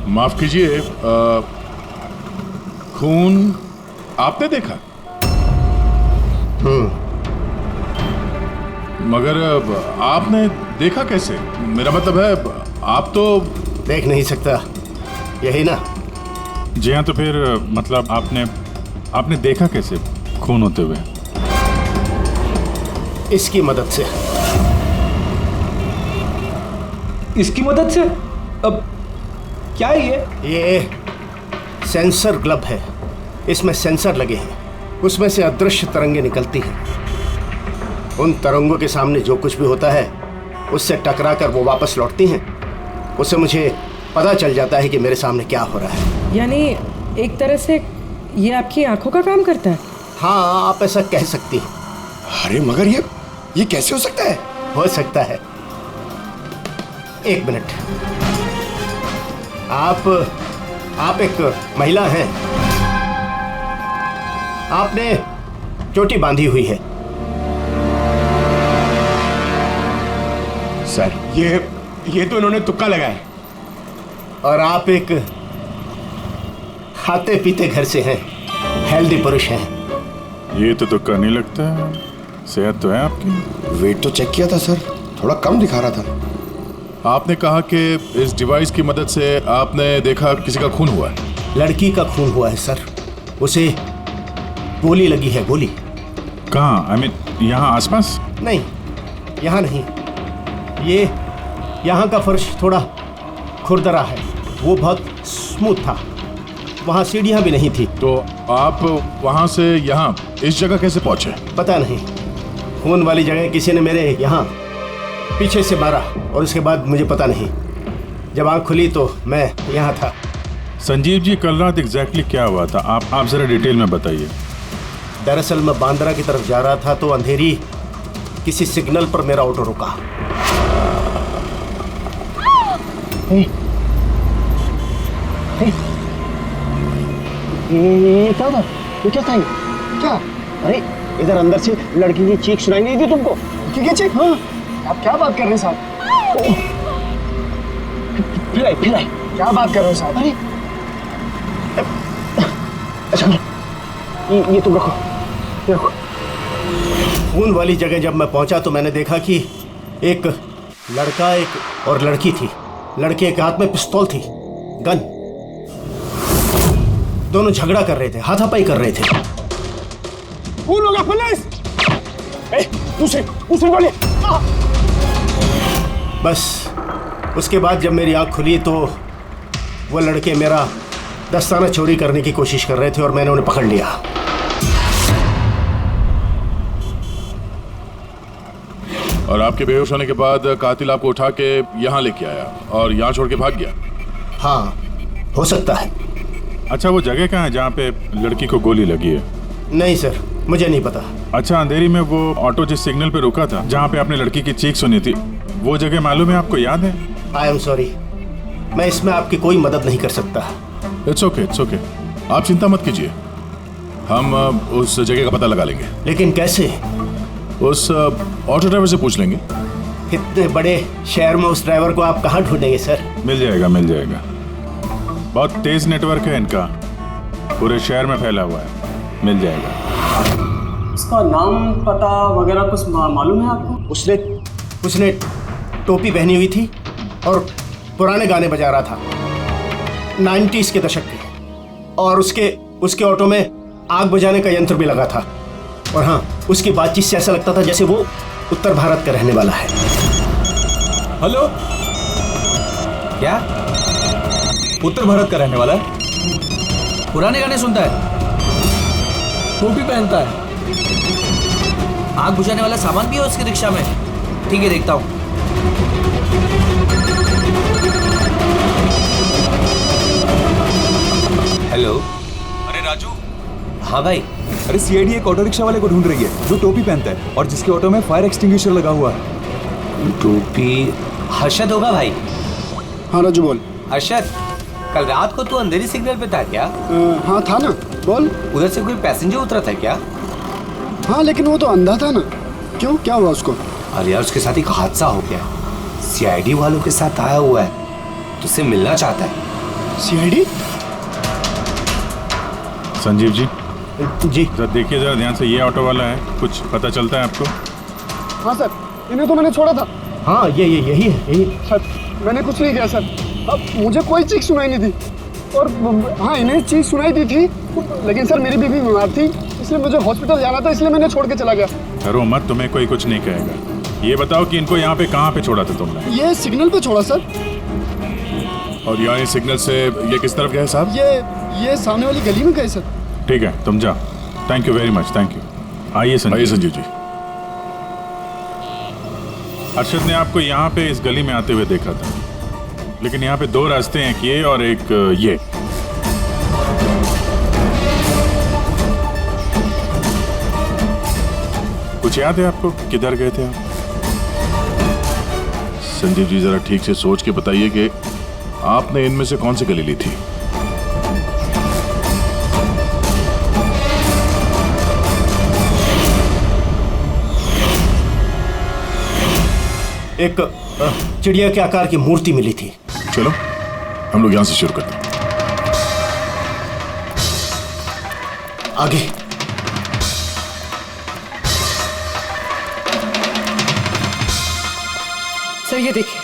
माफ कीजिए, खून आपने देखा? मगर आपने देखा कैसे? मेरा मतलब है आप तो देख नहीं सकता, यही ना? जी हाँ, तो फिर मतलब आपने देखा कैसे खून होते हुए? इसकी मदद से। इसकी मदद से? अब क्या है ये सेंसर ग्लब है, इसमें सेंसर लगे हैं, उसमें से अदृश्य तरंगें निकलती हैं। उन तरंगों के सामने जो कुछ भी होता है उससे टकरा कर वो वापस लौटती हैं। उससे मुझे पता चल जाता है कि मेरे सामने क्या हो रहा है। यानी एक तरह से ये आपकी आंखों का काम करता है? हाँ, आप ऐसा कह सकती हैं। अरे मगर ये कैसे हो सकता है? हो सकता है। एक मिनट, आप एक महिला हैं, आपने चोटी बांधी हुई है। सर ये तो इन्होंने तुक्का लगाया। और आप एक खाते पीते घर से हैं, हेल्दी पुरुष हैं। ये तो तुक्का नहीं लगता है, सेहत तो है आपकी। वेट तो चेक किया था सर, थोड़ा कम दिखा रहा था। आपने कहा कि इस डिवाइस की मदद से आपने देखा किसी का खून हुआ है। लड़की का खून हुआ है सर, उसे गोली लगी है, गोली। कहाँ? आई मीन यहाँ आसपास? नहीं, यहाँ नहीं, ये यहाँ का फर्श थोड़ा खुरदरा है, वो बहुत स्मूथ था, वहाँ सीढ़ियाँ भी नहीं थी। तो आप वहाँ से यहाँ इस जगह कैसे पहुँचे? पता नहीं, खून वाली जगह किसी ने मेरे यहाँ पीछे से मारा और उसके बाद मुझे पता नहीं। जब आँख खुली तो मैं यहाँ था। संजीव जी, कल रात एग्जैक्टली क्या हुआ था? आप जरा डिटेल में बताइए। दरअसल मैं बांद्रा की तरफ जा रहा था तो अंधेरी किसी सिग्नल पर मेरा ऑटो रुका। ये क्या था? ये क्या था? क्या? अरे इधर अंदर से लड़की की चीख सुनाई नहीं दी तुमको? की चीख? हाँ। आप क्या बात कर रहे हैं साहब? फिर आई क्या बात कर रहे हो साहब? अरे अच्छा, ये तुम रखो। खून वाली जगह जब मैं पहुंचा तो मैंने देखा कि एक लड़का और लड़की थी। लड़के के हाथ में पिस्तौल थी, गन। दोनों झगड़ा कर रहे थे, हाथापाई कर रहे थे। खून होगा पुलिस! दूसरी गोली! बस उसके बाद जब मेरी आंख खुली तो वो लड़के मेरा दस्ताना चोरी करने की कोशिश कर रहे थे और मैंने उन्हें पकड़ लिया। और आपके बेहोश होने के बाद कातिल आपको उठा के यहाँ लेके आया और यहाँ छोड़ के भाग गया? हाँ, हो सकता है। अच्छा, वो जगह कहाँ है जहाँ पे लड़की को गोली लगी है? नहीं सर, मुझे नहीं पता। अच्छा, अंधेरी में वो ऑटो जिस सिग्नल पे रुका था, जहाँ पे आपने लड़की की चीख सुनी थी, वो जगह मालूम है आपको? याद है? आई एम सॉरी, मैं इसमें आपकी कोई मदद नहीं कर सकता। इट्स ओके, आप चिंता मत कीजिए, हम उस जगह का पता लगा लेंगे। लेकिन कैसे? उस ऑटो ड्राइवर से पूछ लेंगे। इतने बड़े शहर में उस ड्राइवर को आप कहाँ ढूंढेंगे सर? मिल जाएगा। बहुत तेज नेटवर्क है इनका, पूरे शहर में फैला हुआ है, मिल जाएगा। इसका नाम पता वगैरह कुछ मालूम है आपको? उसने टोपी पहनी हुई थी और पुराने गाने बजा रहा था, 90s के दशक के। और उसके ऑटो में आग बुझाने का यंत्र भी लगा था। और हाँ, उसकी बातचीत से ऐसा लगता था जैसे वो उत्तर भारत का रहने वाला है। हेलो, क्या उत्तर भारत का रहने वाला है? पुराने गाने सुनता है, टोपी पहनता है, आग बुझाने वाला सामान भी है उसकी रिक्शा में। ठीक है, देखता हूँ। हेलो। अरे राजू। हाँ भाई। अरे सीआईडी एक ऑटो रिक्शा वाले को ढूंढ रही है जो टोपी पहनता है और जिसके ऑटो में फायर एक्सटिंग्विशर लगा हुआ है। टोपी हर्षद होगा भाई। हाँ राजू बोल। हर्षद, कल रात को तू अंधेरी सिग्नल पे था क्या? हाँ था ना, बोल। उधर से कोई पैसेंजर उतरा था क्या? हाँ, लेकिन वो तो अंधा था ना। क्यों, क्या हुआ उसको? अरे यार, उसके साथ एक हादसा हो गया। सीआईडी वालों के साथ आया हुआ है, तुझसे मिलना चाहता है। सीआईडी? संजीव जी जी जरा देखिए, जरा ध्यान से, ये ऑटो वाला है, कुछ पता चलता है आपको? हाँ सर, इन्हें तो मैंने छोड़ा था। हाँ यही है यही। सर मैंने कुछ नहीं किया सर। अब मुझे कोई चीख सुनाई नहीं थी, और हाँ इन्हें चीख सुनाई दी थी, लेकिन सर मेरी बीवी बीमार थी, इसलिए मुझे हॉस्पिटल जाना था, इसलिए मैंने छोड़ के चला गया। डरो मत, तुम्हें कोई कुछ नहीं कहेगा। ये बताओ कि इनको यहाँ पे कहाँ पे छोड़ा था तुमने? ये सिग्नल पे छोड़ा सर। और यहाँ इस सिग्नल से ये किस तरफ गए साहब? ये सामने वाली गली में गए सर। ठीक है, तुम जाओ। Thank you very much, thank you. आइए आइए संजीव। संजीव जी। अरशद ने आपको यहाँ पे इस गली में आते हुए देखा था, लेकिन यहाँ पे दो रास्ते हैं, एक ये और एक ये। कुछ याद है आपको, किधर गए थे आप? संजीव जी जरा ठीक से सोच के बताइए कि आपने इनमें से कौन सी गली ली थी? एक चिड़िया के आकार की मूर्ति मिली थी। चलो हम लोग यहां से शुरू करते हैं। आगे सर ये देखिए।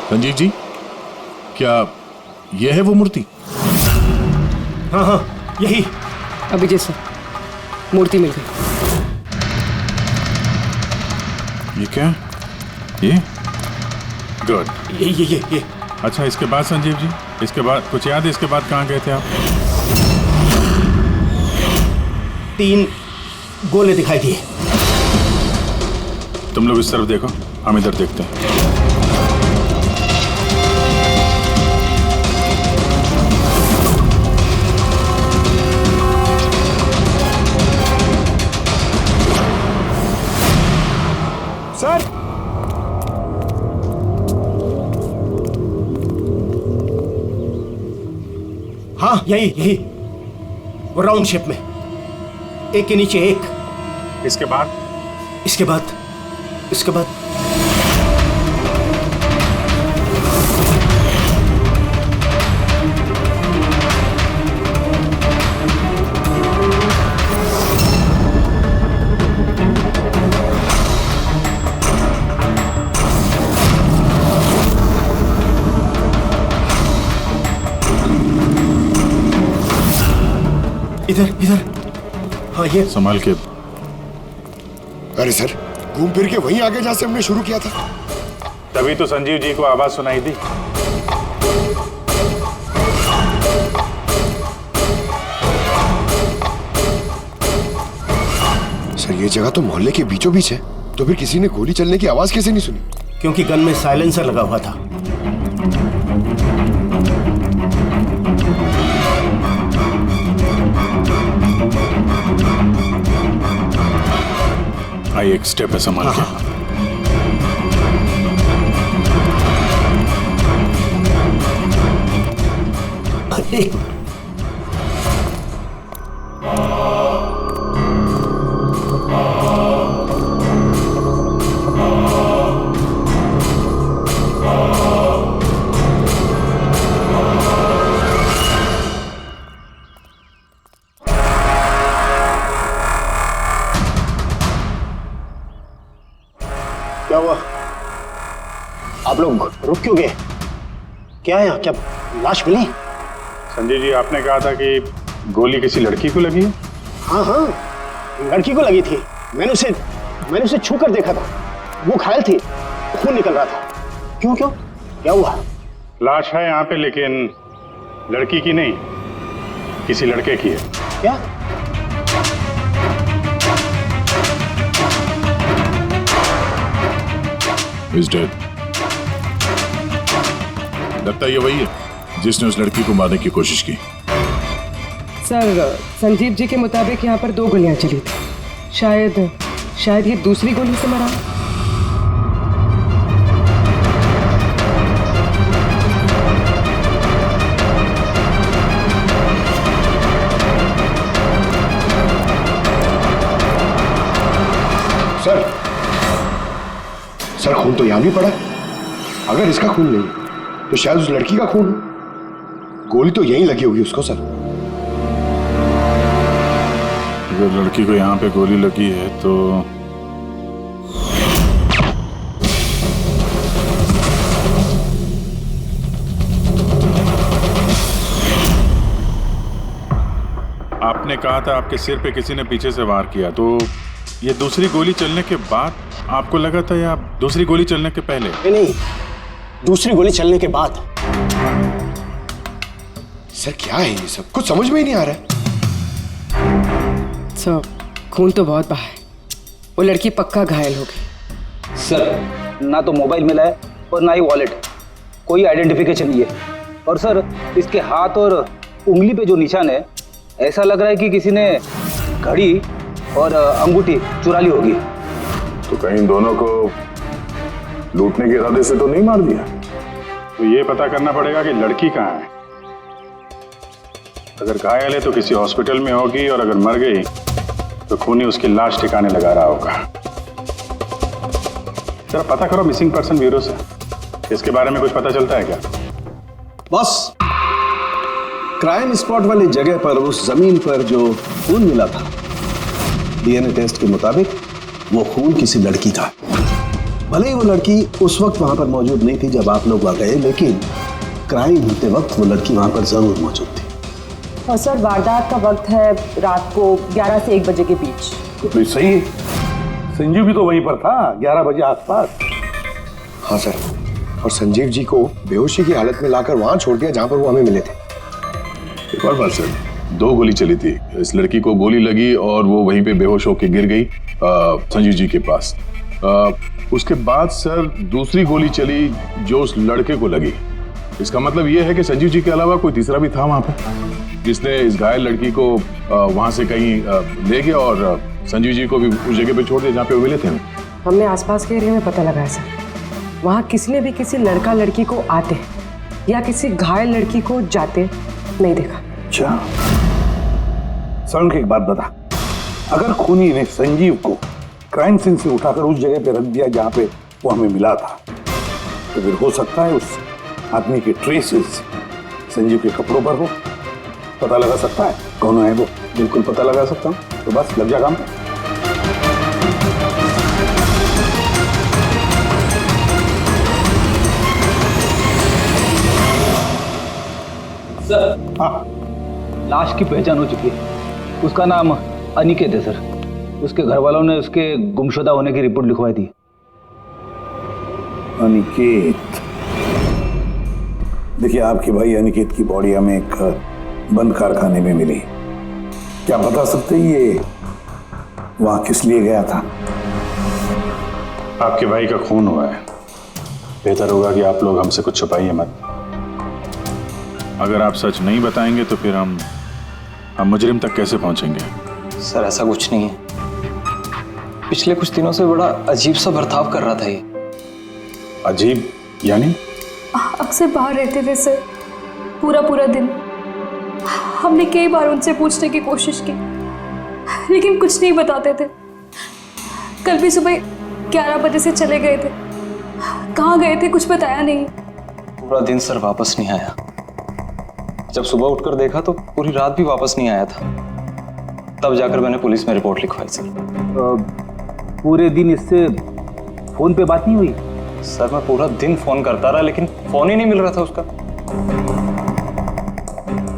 संजीव जी, क्या यह है वो मूर्ति? हाँ हाँ यही। अभिजीत सर, मूर्ति मिल गई। ये क्या? ये गुड। ये अच्छा, इसके बाद संजीव जी, इसके बाद कुछ याद है? इसके बाद कहाँ गए थे आप? 3 गोले दिखाई दिए। तुम लोग इस तरफ देखो, हम इधर देखते हैं। सर हाँ यही वो राउंड शेप में, एक के नीचे एक। इसके बाद इसके बाद इधर। हाँ ये संभाल के। अरे सर, घूम फिर के वहीं आगे जहाँ से हमने शुरू किया था। तभी तो संजीव जी को आवाज सुनाई दी। सर ये जगह तो मोहल्ले के बीचों बीच है, तो फिर किसी ने गोली चलने की आवाज कैसे नहीं सुनी? क्योंकि गन में साइलेंसर लगा हुआ था। आई एक स्टेप है, संभाल के। एक क्या हुआ? आप लोग रुक क्यों गए? क्या है यहाँ? क्या लाश मिली? संजीव जी, आपने कहा था कि गोली किसी लड़की को लगी है? हाँ, लड़की को लगी थी। मैंने उसे छू कर देखा था, वो घायल थी, खून निकल रहा था। क्यों क्या हुआ? लाश है यहाँ पे, लेकिन लड़की की नहीं, किसी लड़के की है। क्या? He's dead. लगता है ये वही है जिसने उस लड़की को मारने की कोशिश की। सर संजीव जी के मुताबिक यहाँ पर 2 गोलियां चली थी। शायद ये दूसरी गोली से मरा। सर खून तो यहां भी पड़ा। अगर इसका खून नहीं तो शायद उस लड़की का खून हो। गोली तो यहीं लगी होगी उसको सर। अगर लड़की को यहाँ पे गोली लगी है तो आपने कहा था आपके सिर पे किसी ने पीछे से वार किया, तो ये दूसरी गोली चलने के बाद आपको लगा था या दूसरी गोली चलने के पहले? नहीं, दूसरी गोली चलने के बाद। सर क्या है ये सब, कुछ समझ में ही नहीं आ रहा है। सर खून तो बहुत बहा है, वो लड़की पक्का घायल हो गई। सर ना तो मोबाइल मिला है और ना ही वॉलेट, कोई आइडेंटिफिकेशन नहीं है। और सर इसके हाथ और उंगली पे जो निशान है, ऐसा लग रहा है कि किसी ने घड़ी और अंगूठी चुरा ली होगी। तो कहीं दोनों को लूटने के इरादे से तो नहीं मार दिया? तो ये पता करना पड़ेगा कि लड़की कहाँ है। अगर घायल है तो किसी हॉस्पिटल में होगी, और अगर मर गई तो खूनी उसकी लाश ठिकाने लगा रहा होगा। जरा पता करो मिसिंग पर्सन ब्यूरो से, इसके बारे में कुछ पता चलता है क्या? बस क्राइम स्पॉट वाली जगह पर उस जमीन पर जो खून मिला था, डीएनए टेस्ट के मुताबिक वो खून किसी लड़की का। भले ही वो लड़की उस वक्त वहां पर मौजूद नहीं थी जब आप लोग वहां गए, लेकिन क्राइम होते वक्त वो लड़की वहां पर जरूर मौजूद थी। और सर वारदात का वक्त है रात को 11 से 1 बजे के बीच। तो सही है, संजीव भी तो वहीं पर था 11 बजे आसपास। हाँ सर, और संजीव जी को बेहोशी की हालत में लाकर वहां छोड़ दिया जहां पर वो हमें मिले थे। एक और बात सर, 2 गोली चली थी, इस लड़की को गोली लगी और वो वहीं पे बेहोश होकर गिर गई संजीव जी के पास। उसके बाद सर दूसरी गोली चली जो उस लड़के को लगी। इसका मतलब ये है कि संजीव जी के अलावा कोई तीसरा भी था वहां पे, जिसने इस घायल लड़की को वहां से कहीं ले गया और संजीव जी को भी उस जगह पे छोड़ दिया जहाँ पे वो मिले थे। हमने आसपास के एरिया में पता लगाया सर, वहाँ किसी ने भी किसी लड़का लड़की को आते या किसी घायल लड़की को जाते नहीं देखा। अच्छा सर, एक बात बता, अगर खूनी ने संजीव को क्राइम सीन से उठाकर उस जगह पे रख दिया जहाँ पे वो हमें मिला था, तो फिर हो सकता है उस आदमी के ट्रेसेस संजीव के कपड़ों पर हो। पता लगा सकता है कौन है वो? बिल्कुल पता लगा सकता हूँ, तो बस लग जा काम पे। सर हाँ, लाश की पहचान हो चुकी है। उसका नाम अनिकेत है सर। उसके घर वालों ने उसके गुमशुदा होने की रिपोर्ट लिखवाई थी। अनिकेत, देखिए आपके भाई अनिकेत की बॉडी हमें एक बंद कारखाने में मिली। क्या बता सकते हैं ये वहां किस लिए गया था? आपके भाई का खून हुआ है, बेहतर होगा कि आप लोग हमसे कुछ छुपाइए मत। अगर आप सच नहीं बताएंगे तो फिर हम मुजरिम तक कैसे पहुंचेंगे? सर ऐसा कुछ नहीं है, पिछले कुछ दिनों से बड़ा अजीब सा बर्ताव कर रहा था ये। अजीब यानी? अक्सर बाहर रहते थे सर, पूरा दिन। हमने कई बार उनसे पूछने की कोशिश की, लेकिन कुछ नहीं बताते थे। कल भी सुबह 11 बजे से चले गए थे। कहाँ गए थे कुछ बताया नहीं। पूरा दिन सर वापस नहीं आया। जब सुबह उठकर देखा तो पूरी रात भी वापस नहीं आया था। तब जाकर मैंने पुलिस में रिपोर्ट लिखवाई सर। पूरे दिन इससे फोन पे बात नहीं हुई? सर मैं पूरा दिन फोन करता रहा, लेकिन फोन ही नहीं मिल रहा था उसका।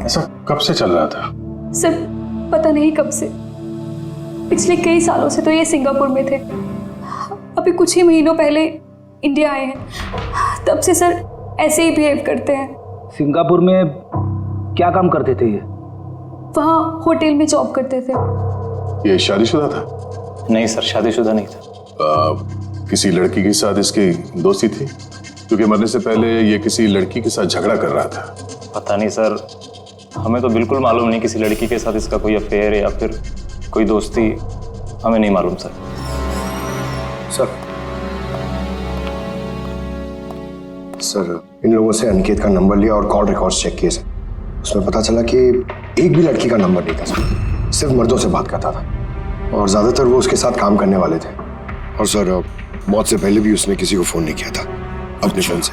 ऐसा कब से चल रहा था? सर पता नहीं कब से, पिछले कई सालों से तो ये सिंगापुर में थे। अभी कुछ ही महीनों पहले इंडिया आए हैं, तब से सर ऐसे ही बिहेव करते हैं। सिंगापुर में क्या काम करते थे ये? वहाँ होटल में जॉब करते थे। ये शादीशुदा था? नहीं सर, शादीशुदा नहीं था। किसी लड़की के साथ इसकी दोस्ती थी? क्योंकि मरने से पहले ये किसी लड़की के साथ झगड़ा कर रहा था। पता नहीं सर, हमें तो बिल्कुल मालूम नहीं किसी लड़की के साथ इसका कोई अफेयर या फिर कोई दोस्ती, हमें नहीं मालूम सर। सर इन लोगों से अनिकेत का नंबर लिया और कॉल रिकॉर्ड्स चेक किए सर। उसमें पता चला कि एक भी लड़की का नंबर नहीं था सर, सिर्फ मर्दों से बात करता था और ज्यादातर वो उसके साथ काम करने वाले थे। और सर मौत से पहले भी उसने किसी को फोन नहीं किया था अपने फोन से।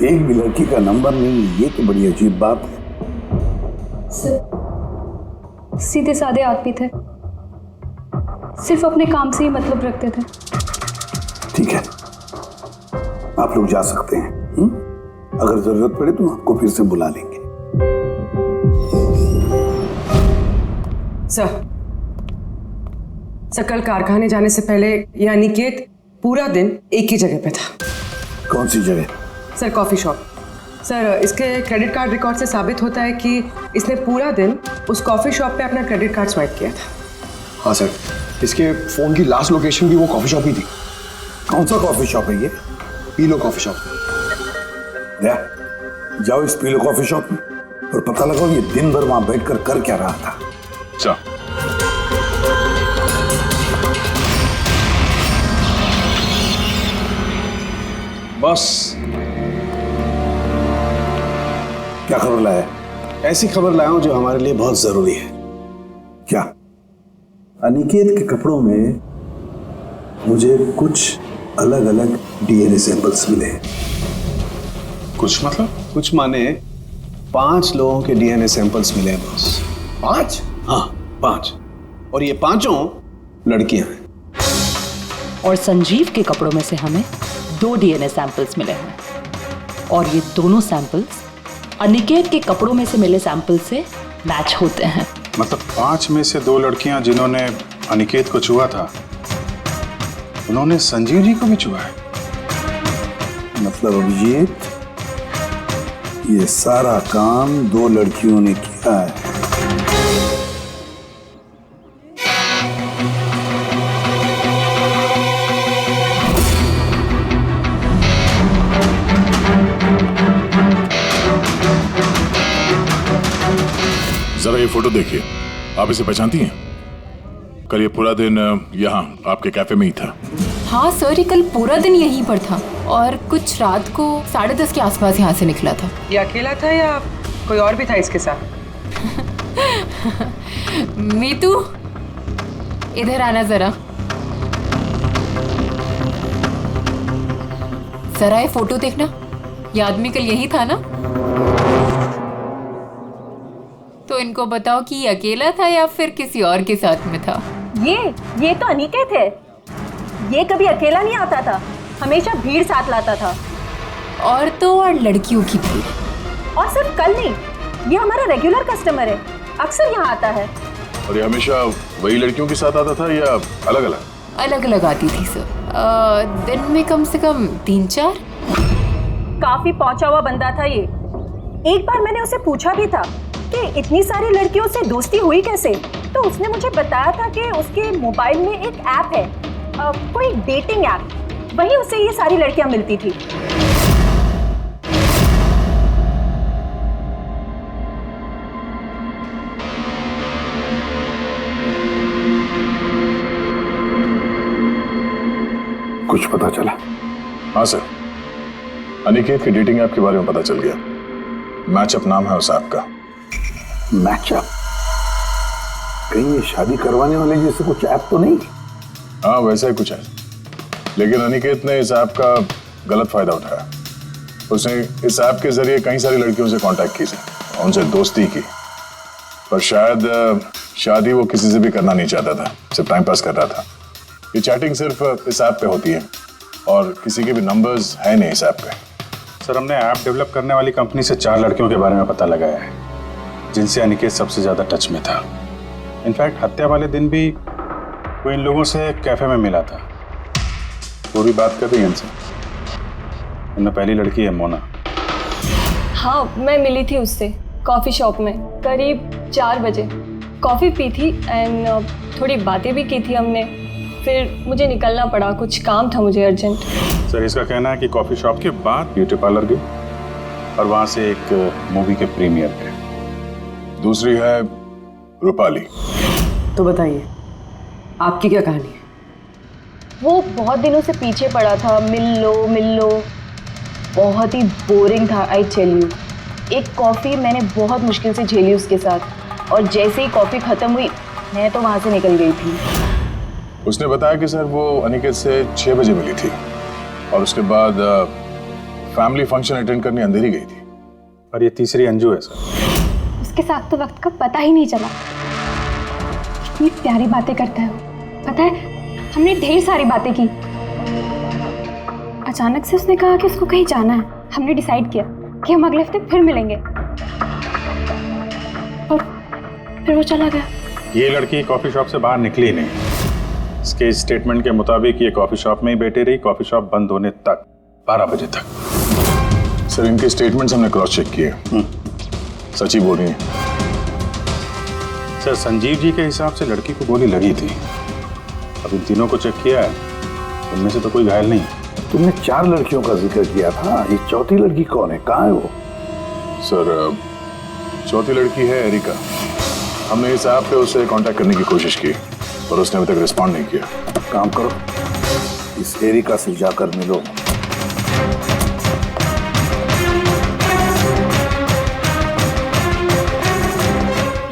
एक भी लड़की का नंबर नहीं, ये तो बड़ी अजीब बात है। सर, सीधे साधे आदमी थे, सिर्फ अपने काम से ही मतलब रखते थे। ठीक है, आप लोग जा सकते हैं। अगर जरूरत पड़े तो आपको फिर से बुला लेंगे। सर, कल कारखाने जाने से पहले यह अनिकेत पूरा दिन एक ही जगह पे था। कौन सी जगह? Sir, coffee shop. सर, इसके क्रेडिट कार्ड रिकॉर्ड से साबित होता है कि इसने पूरा दिन उस कॉफी शॉप पे अपना क्रेडिट कार्ड स्वाइप किया था। हाँ सर, इसके फोन की लास्ट लोकेशन भी वो कॉफी शॉप ही थी। कौन सा कॉफी शॉप है ये? पीलो कॉफी शॉप। जाओ इस पीलो कॉफी शॉप में और पता लगाओ ये दिन भर वहां बैठकर कर क्या रहा था। अच्छा, बस क्या खबर लाया? ऐसी खबर लाया हूं जो हमारे लिए बहुत जरूरी है। क्या? अनिकेत के कपड़ों में मुझे कुछ अलग अलग डीएनए सैंपल्स मिले। कुछ मतलब? कुछ माने 5 लोगों के डीएनए सैंपल्स मिले हैं बॉस। 5? हाँ, 5। और ये 5 लड़कियां हैं। और संजीव के कपड़ों में से हमें 2 डीएनए सैंपल्स मिले हैं और ये दोनों सैंपल्स अनिकेत के कपड़ों में से मिले सैंपल से मैच होते हैं। मतलब 5 में से 2 लड़कियां जिन्होंने अनिकेत को छुआ था, उन्होंने संजीव जी को भी छुआ है। मतलब अभिजीत, ये सारा काम 2 लड़कियों ने किया है। जरा ये फोटो देखिए, आप इसे पहचानती हैं? कल ये पूरा दिन यहाँ आपके कैफे में ही था। हाँ सर, ये कल पूरा दिन यहीं पर था और कुछ रात को 10:30 के आसपास यहाँ से निकला था। ये अकेला था या कोई और भी था इसके साथ? मीतू, इधर आना जरा। जरा ये फोटो देखना, ये आदमी कल यही था ना? तो इनको बताओ कि ये अकेला था या फिर किसी और के साथ में था। ये तो अनिकेत है। ये कभी अकेला नहीं आता था, हमेशा भीड़ साथ लाता था। औरतों और लड़कियों की भीड़। और सिर्फ कल नहीं, ये हमारा रेगुलर कस्टमर है, अक्सर यहाँ आता है। और ये हमेशा वही लड़कियों के साथ आता था या अलग अलग? अलग अलग आती थी सर, दिन में कम से कम 3-4। काफी पहुंचा हुआ बंदा था ये। एक बार मैंने उसे पूछा भी था कि इतनी सारी लड़कियों से दोस्ती हुई कैसे, तो उसने मुझे बताया था कि उसके मोबाइल में एक ऐप है, कोई डेटिंग ऐप, वहीं उसे ये सारी लड़कियां मिलती थी। कुछ पता चला? हाँ सर, अनिकेत के डेटिंग ऐप के बारे में पता चल गया। मैचअप नाम है उस ऐप का। मैचअप? कहीं ये शादी करवाने वाले जैसे कुछ ऐप तो नहीं? हाँ, वैसा ही कुछ है, लेकिन अनिकेत ने इस ऐप का गलत फायदा उठाया। उसने इस ऐप के जरिए कई सारी लड़कियों से कांटेक्ट की, उनसे दोस्ती की, पर शायद शादी वो किसी से भी करना नहीं चाहता था, सिर्फ टाइम पास कर रहा था। ये चैटिंग सिर्फ इस ऐप पे होती है और किसी के भी नंबर्स है नहीं इस ऐप पे। सर, हमने ऐप डेवलप करने वाली कंपनी से 4 लड़कियों के बारे में पता लगाया है जिनसे अनिकेत सबसे ज्यादा टच में था। इनफैक्ट हत्या वाले दिन भी वो इन लोगों से कैफे में मिला था। पूरी बात कर रही है इनसे। इनमें पहली लड़की है मोना। हाँ, मैं मिली थी उससे कॉफ़ी शॉप में करीब 4 बजे। कॉफ़ी पी थी एंड थोड़ी बातें भी की थी हमने। फिर मुझे निकलना पड़ा, कुछ काम था मुझे अर्जेंट। सर, इसका कहना है कि कॉफ़ी शॉप के बाद ब्यूटी पार्लर गई और वहाँ से एक मूवी के प्रीमियर पे। दूसरी है रूपाली। तो बताइए, आपकी क्या कहानी है? वो बहुत दिनों से पीछे पड़ा था, मिल लो। बहुत ही बोरिंग था, आई टेल यू। एक कॉफ़ी मैंने बहुत मुश्किल से झेली उसके साथ, और जैसे ही कॉफ़ी ख़त्म हुई मैं तो वहाँ से निकल गई थी। उसने बताया कि सर वो अनिकेत से 6 बजे मिली थी और उसके बाद फैमिली फंक्शन अटेंड करने अंधेरी गई थी। और ये तीसरी अंजू है सर। उसके साथ तो वक्त का पता ही नहीं चला। कितनी प्यारी बातें करता है वो। पता है, हमने ढेर सारी बातें की। अचानक से उसने कहा कि उसको कहीं जाना है। हमने डिसाइड किया कि हम अगले हफ्ते फिर मिलेंगे, और फिर वो चला गया। ये लड़की कॉफी शॉप से बाहर निकली नहीं। इसके स्टेटमेंट के मुताबिक ये कॉफी शॉप में ही बैठी रही, कॉफी शॉप बंद होने तक, 12 बजे तक। सर इनके स्टेटमेंट्स हमने क्रॉस चेक किए, सच ही बोल रही हैं। सर संजीव जी के हिसाब से लड़की को गोली लगी थी। अब इन तीनों को चेक किया है, उनमें से तो कोई घायल नहीं। तुमने 4 लड़कियों का जिक्र किया था, ये चौथी लड़की कौन है, कहाँ है वो? सर चौथी लड़की है एरिका। हमने इस ऐप पे उससे कांटेक्ट करने की कोशिश की पर उसने अभी तक रिस्पॉन्ड नहीं किया। काम करो, इस एरिका से जाकर मिलो।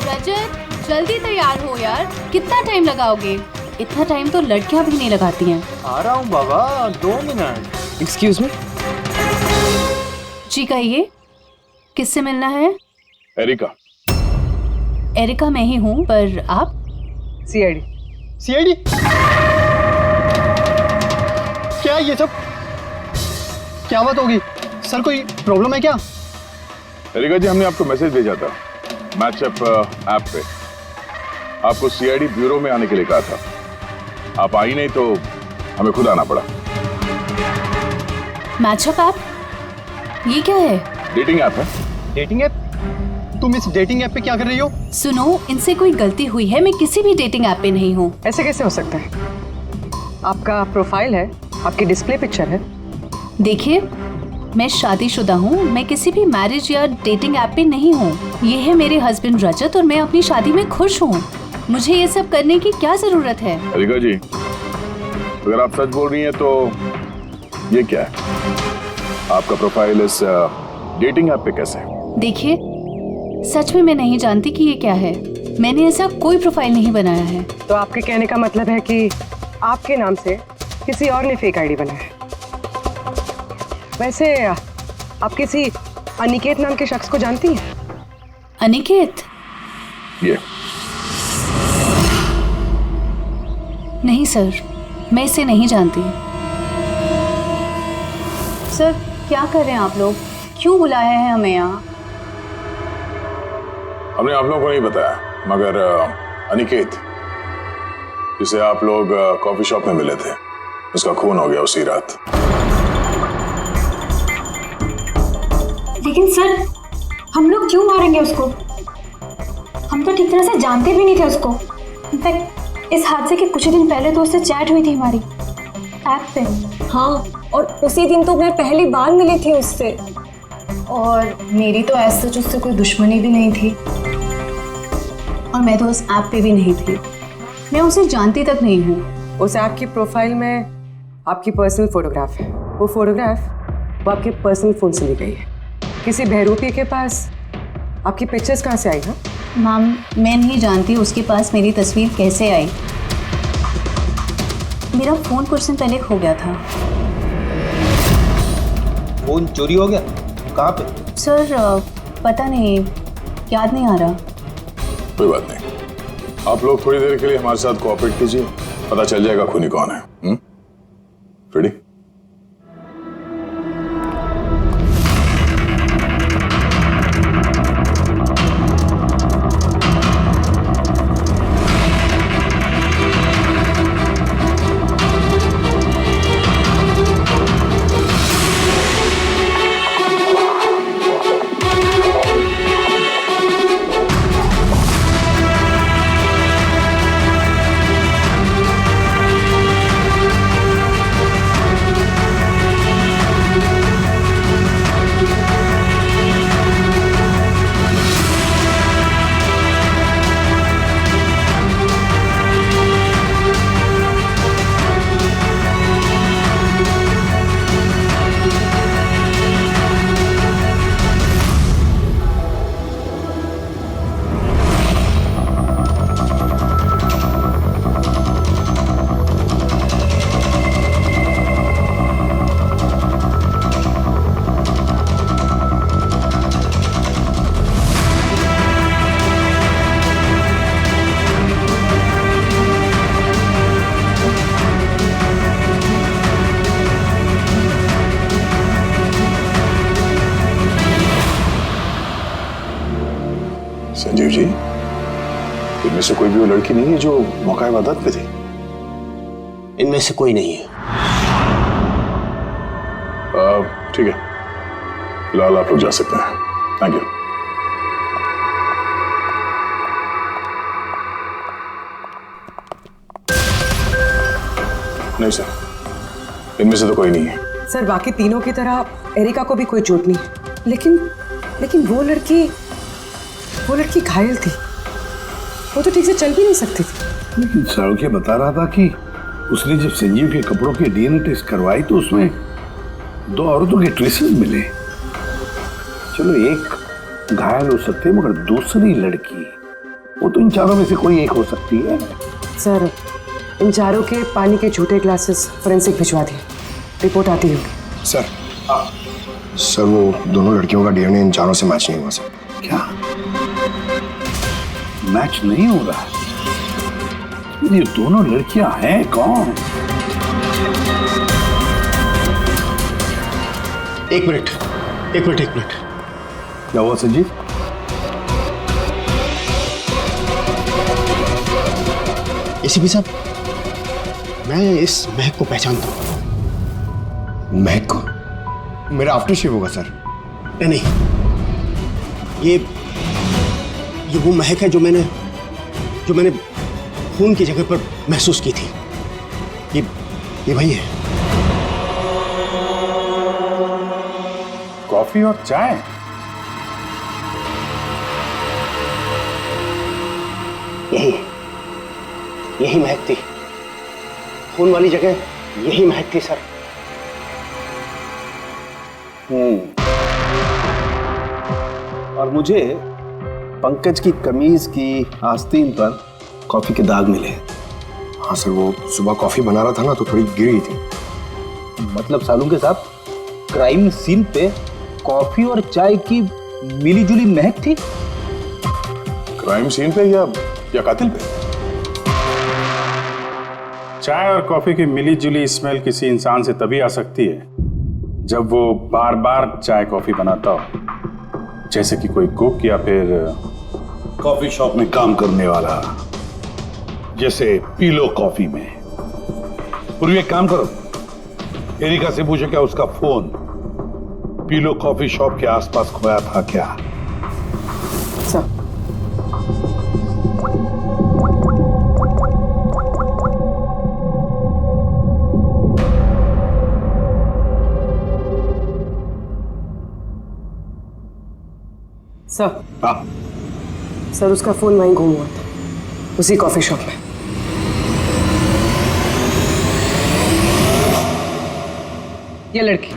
रजत जल्दी तैयार हो यार, कितना टाइम लगाओगे? इतना टाइम तो लड़कियां भी नहीं लगाती हैं। आ रहा हूँ बाबा, 2 मिनट। Excuse me. जी कहिए, किससे मिलना है? एरिका। एरिका मैं ही हूँ, पर आप? सीआईडी। सीआईडी? क्या ये सब? क्या बात होगी सर, कोई प्रॉब्लम है क्या? एरिका जी, हमने आपको मैसेज भेजा था मैचअप ऐप पे। आपको सीआईडी ब्यूरो में आने के लिए कहा था, आप आई नहीं तो हमें खुद आना पड़ा। Matchup app? ये क्या है? डेटिंग ऐप है। Dating app? तुम इस डेटिंग ऐप पे क्या कर रही हो? सुनो, इनसे कोई गलती हुई है, मैं किसी भी डेटिंग ऐप पे नहीं हूँ। ऐसे कैसे हो सकता है? आपका प्रोफाइल है, आपकी डिस्प्ले पिक्चर है। देखिए, मैं शादीशुदा हूँ, मैं किसी भी मैरिज या डेटिंग ऐप पे नहीं हूँ। ये है मेरे हस्बैंड रजत और मैं अपनी शादी में खुश हूँ। मुझे ये सब करने की क्या जरूरत है? एरिका जी, अगर आप सच बोल रही हैं तो ये क्या है? आपका प्रोफाइल इस डेटिंग ऐप पे कैसे है? देखिए, सच में मैं नहीं जानती कि ये क्या है। मैंने ऐसा कोई प्रोफाइल नहीं बनाया है। तो आपके कहने का मतलब है कि आपके नाम से किसी और ने फेक आईडी बनाया है। वैसे आप किसी अनिकेत नाम के शख्स को जानती हैं? अनिकेत? ये नहीं सर, मैं इसे नहीं जानती। सर क्या कर रहे हैं आप लोग? क्यों बुलाया है हमें यहाँ? हमने आप लोगों को नहीं बताया, मगर अनिकेत जिसे आप लोग कॉफी शॉप में मिले थे, उसका खून हो गया उसी रात। लेकिन सर, हम लोग क्यों मारेंगे उसको? हम तो ठीक तरह से जानते भी नहीं थे उसको। इनफैक्ट इस हादसे के कुछ दिन पहले तो उससे चैट हुई थी हमारी ऐप पे। हाँ, और उसी दिन तो मैं पहली बार मिली थी उससे। और मेरी तो ऐसे सच उससे कोई दुश्मनी भी नहीं थी, और मैं तो उस ऐप पे भी नहीं थी। मैं उसे जानती तक नहीं हूँ। उस ऐप की प्रोफाइल में आपकी पर्सनल फोटोग्राफ है। वो फोटोग्राफ वो आपके पर्सनल फोन से ली गई है। किसी बहरूपी के पास आपकी पिक्चर्स कहाँ से आई? हाँ मैम, मैं नहीं जानती उसके पास मेरी तस्वीर कैसे आई। मेरा फ़ोन कुछ दिन पहले खो गया था। फोन चोरी हो गया? कहाँ पे? सर पता नहीं, याद नहीं आ रहा। कोई बात नहीं, आप लोग थोड़ी देर के लिए हमारे साथ कोऑपरेट कीजिए, पता चल जाएगा खूनी कौन है। रेडी? संजीव जी, इनमें से कोई भी वो लड़की नहीं है जो मौका वारदात पे थी? इनमें से कोई नहीं है। ठीक है, फिलहाल आप लोग जा सकते हैं। Thank you. नहीं सर, इनमें से तो कोई नहीं है। सर बाकी तीनों की तरह एरिका को भी कोई चोट नहीं है, लेकिन वो लड़की घायल थी। वो तो ठीक से चल भी नहीं सकती थी। लेकिन सरोखे बता रहा था कि उसने जब संजीव के कपड़ों के डीएनए टेस्ट करवाई तो उसमें 2 औरतों के ट्रेसेस मिले। चलो एक घायल हो सकते मगर दूसरी लड़की, वो तो इन चारों में से कोई एक हो सकती है। सर इन चारों के पानी के झूठे ग्लासेस फोरेंसिक भिजवा दिए, रिपोर्ट आती होगी। सर वो दोनों लड़कियों का डीएनए इन चारों से मैच नहीं हुआ सर। क्या मैच नहीं हो रहा है? ये दोनों लड़कियां हैं कौन? एक मिनट। क्या हुआ संजीव? एसीपी साहब, मैं इस महक को पहचानता हूं। महक को? मेरा आफ्टर शेव होगा सर। नहीं, ये वो महक है जो मैंने खून की जगह पर महसूस की थी। ये वही है। कॉफी और चाय? यही महक थी। खून वाली जगह यही महक थी सर। और मुझे पंकज की कमीज की आस्तीन पर कॉफी के दाग मिले। हाँ सर, वो सुबह कॉफी बना रहा था ना तो थोड़ी गिर गई थी। मतलब सालू के साथ क्राइम सीन पे कॉफी और चाय की मिलीजुली महक थी। क्राइम सीन पे या कातिल पे? चाय और कॉफी की मिली-जुली स्मेल किसी इंसान से तभी आ सकती है जब वो बार-बार चाय कॉफी बनाता हो, जैसे कि कोई कुक या फिर कॉफी शॉप में काम करने वाला, जैसे पीलो कॉफी में। पूर्वी एक काम करो, एरिका से पूछो क्या उसका फोन पीलो कॉफी शॉप के आसपास खोया था क्या? सर सर उसका फोन वहीं गुम हुआ था, उसी कॉफी शॉप में। ये लड़की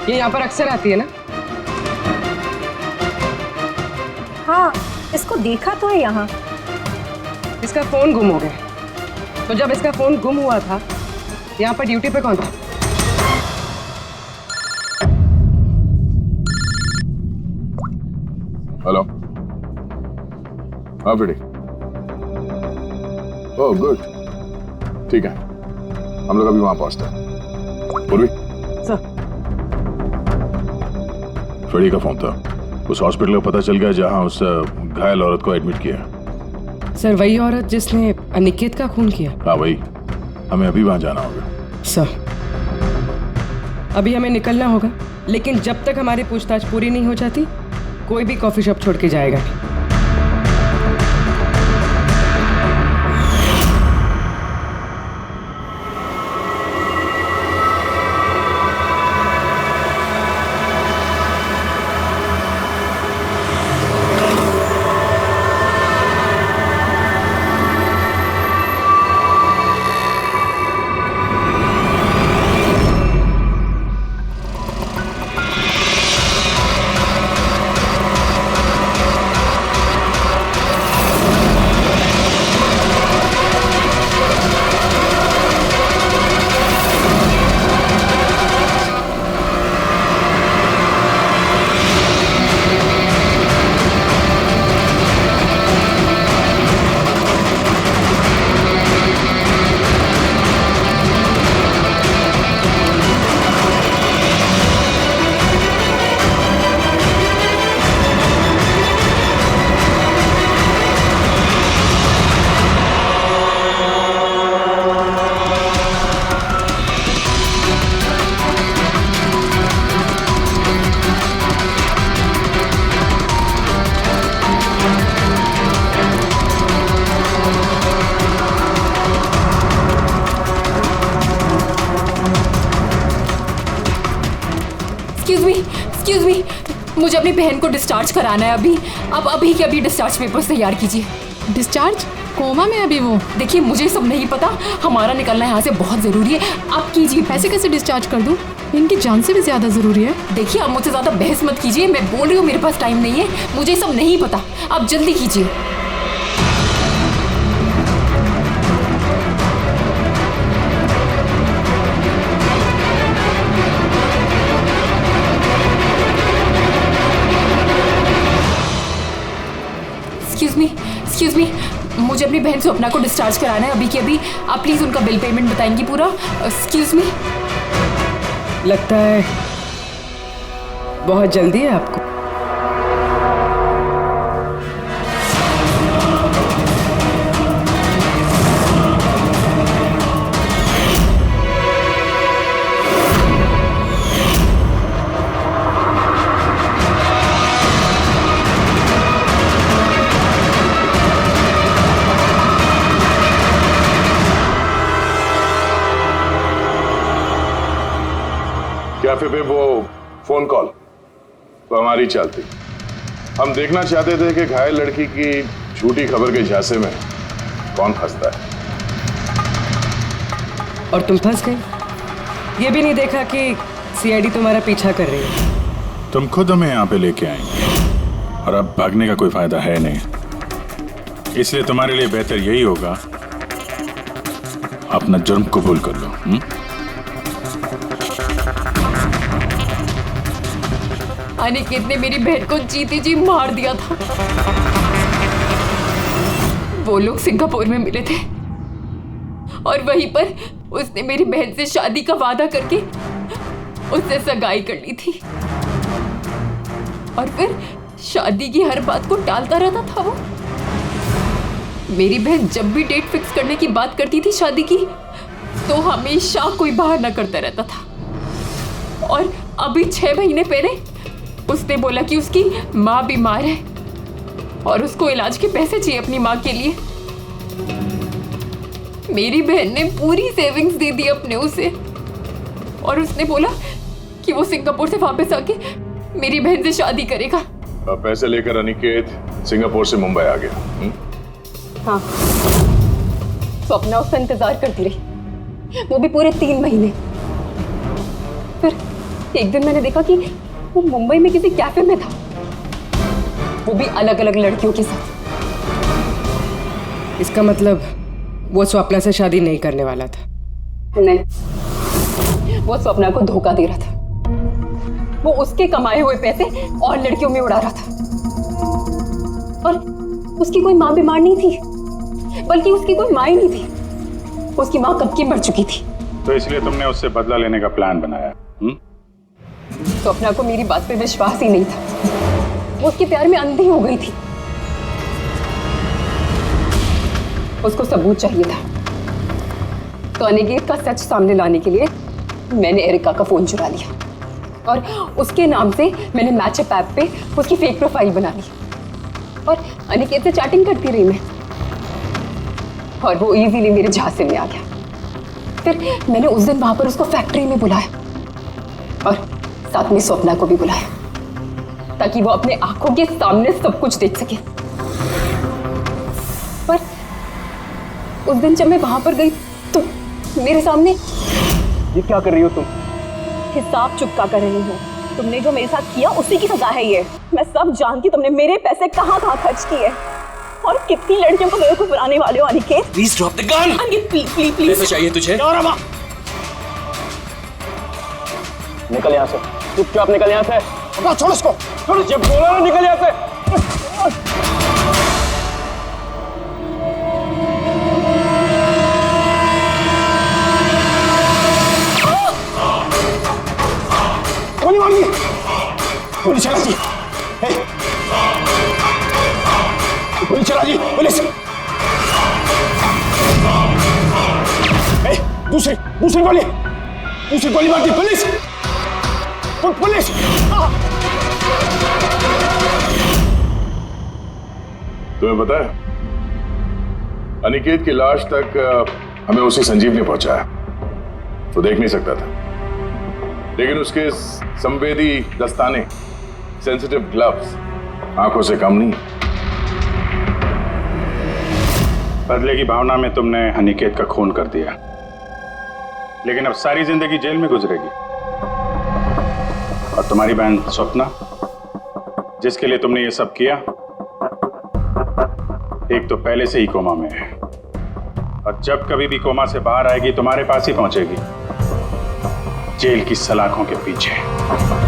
ये यहाँ पर अक्सर आती है ना? हाँ, इसको देखा तो है यहाँ। इसका फोन गुम हो गया, तो जब इसका फोन गुम हुआ था यहाँ पर ड्यूटी पे कौन था? हेलो। हाँ बेटी। ओह गुड, ठीक है, हम लोग अभी वहां पहुंचते हैं। पूर्वी सर, फ्रेडी का फोन था, उस हॉस्पिटल का पता चल गया जहां उस घायल औरत को एडमिट किया। सर वही औरत जिसने अनिकेत का खून किया? हाँ वही, हमें अभी वहां जाना होगा। सर अभी हमें निकलना होगा, लेकिन जब तक हमारी पूछताछ पूरी नहीं हो जाती कोई भी कॉफी शॉप छोड़ के जाएगा नहीं। एक्सक्यूज मी, मुझे अपनी बहन को डिस्चार्ज कराना है अभी। अब अभी के अभी डिस्चार्ज पेपर्स तैयार कीजिए। डिस्चार्ज? कोमा में अभी वो? देखिए मुझे सब नहीं पता, हमारा निकलना यहाँ से बहुत ज़रूरी है, आप कीजिए। पैसे कैसे डिस्चार्ज कर दूँ? इनकी जान से भी ज़्यादा ज़रूरी है। देखिए आप मुझसे ज़्यादा बहस मत कीजिए, मैं बोल रही हूँ मेरे पास टाइम नहीं है, मुझे सब नहीं पता, आप जल्दी कीजिए। एक्सक्यूज मी, मुझे अपनी बहन स्वप्ना को डिस्चार्ज कराना है अभी के अभी। आप प्लीज उनका बिल पेमेंट बताएंगी पूरा? Excuse me. लगता है बहुत जल्दी है आपको। कैफे पे वो फोन कॉल तो हमारी चालती। हम देखना चाहते थे कि घायल लड़की की झूठी खबर के झांसे में कौन फंसता है। और तुम फंस गई। ये भी नहीं देखा कि सीआईडी तुम्हारा पीछा कर रही है। तुम खुद हमें यहाँ पे लेके आएंगे और अब भागने का कोई फायदा है नहीं, इसलिए तुम्हारे लिए बेहतर यही होगा अपना जुर्म कबूल कर लो। अनिकेत ने मेरी बहन को जीती जी मार दिया था। वो लोग सिंगापुर में मिले थे और वहीं पर उसने मेरी बहन से शादी का वादा करके उससे सगाई कर ली थी और फिर शादी की हर बात को टालता रहता था वो। मेरी बहन जब भी डेट फिक्स करने की बात करती थी शादी की तो हमेशा कोई बहाना करता रहता था। और अभी 6 महीने पहले उसने बोला कि उसकी माँ बीमार है और उसको इलाज के पैसे चाहिए अपनी माँ के लिए। मेरी बहन ने पूरी सेविंग्स दे दी अपने उसे और उसने बोला कि वो सिंगापुर से वापस आके मेरी बहन से शादी करेगा। पैसे लेकर अनिकेत सिंगापुर से मुंबई आ गया। हाँ, स्वप्ना उसका इंतजार करती रही, वो भी पूरे 3 महीने। फिर एक दिन मैंने देखा कि वो मुंबई में किसी कैफे में था, वो भी अलग अलग लड़कियों के साथ। इसका मतलब वो स्वप्ना से शादी नहीं करने वाला था? नहीं, वो स्वप्ना को धोखा दे रहा था। वो उसके कमाए हुए पैसे और लड़कियों में उड़ा रहा था। और उसकी कोई माँ बीमार नहीं थी, बल्कि उसकी कोई माँ ही नहीं थी। उसकी माँ कब की मर चुकी थी। तो इसलिए तुमने उससे बदला लेने का प्लान बनाया? स्वप्ना को मेरी बात पे विश्वास ही नहीं था, वो उसके प्यार में अंधी हो गई थी। उसको सबूत चाहिए था, तो अनिकेत का सच सामने लाने के लिए मैंने एरिका का फोन चुरा लिया और उसके नाम से मैंने मैचअप ऐप पे उसकी फेक प्रोफाइल बना ली और अनिकेत से चैटिंग करती रही मैं, और वो इजीली मेरे झांसे में आ गया। फिर मैंने उस दिन वहां पर उसको फैक्ट्री में बुलाया और साथ में स्वप्ना को भी बुलाया ताकि वो अपने आंखों के सामने सब कुछ देख सके। पर उस दिन जब मैं वहां पर गई तो मेरे सामने। ये क्या कर रही हो तुम? हिसाब चुकता कर रही हूँ। तुमने जो मेरे साथ किया उसी की सजा है ये। मैं सब जानती, तुमने मेरे पैसे कहाँ कहाँ खर्च किए और कितनी लड़कियों को बेवकूफ बनाने वाले हो Aniket. Please drop the gun. Aniket please please please. पैसे चाहिए तुझे? निकल यहाँ से, चुपचाप निकल यहाँ से। छोड़ उसको, छोड़। जब बोला ना निकल यहाँ से। गोली मार दी, गोली चला दी, गोली चला दी पुलिस। दूसरी गोली मार दी पुलिस। पुलिस! तुम्हें पता है अनिकेत की लाश तक हमें उसी संजीव ने पहुंचाया, तो देख नहीं सकता था। लेकिन उसके संवेदी दस्ताने, सेंसिटिव ग्लव्स, आंखों से कम नहीं। बदले की भावना में तुमने अनिकेत का खून कर दिया, लेकिन अब सारी जिंदगी जेल में गुजरेगी। और तुम्हारी बहन स्वप्ना, जिसके लिए तुमने ये सब किया, एक तो पहले से ही कोमा में है, और जब कभी भी कोमा से बाहर आएगी तुम्हारे पास ही पहुंचेगी, जेल की सलाखों के पीछे।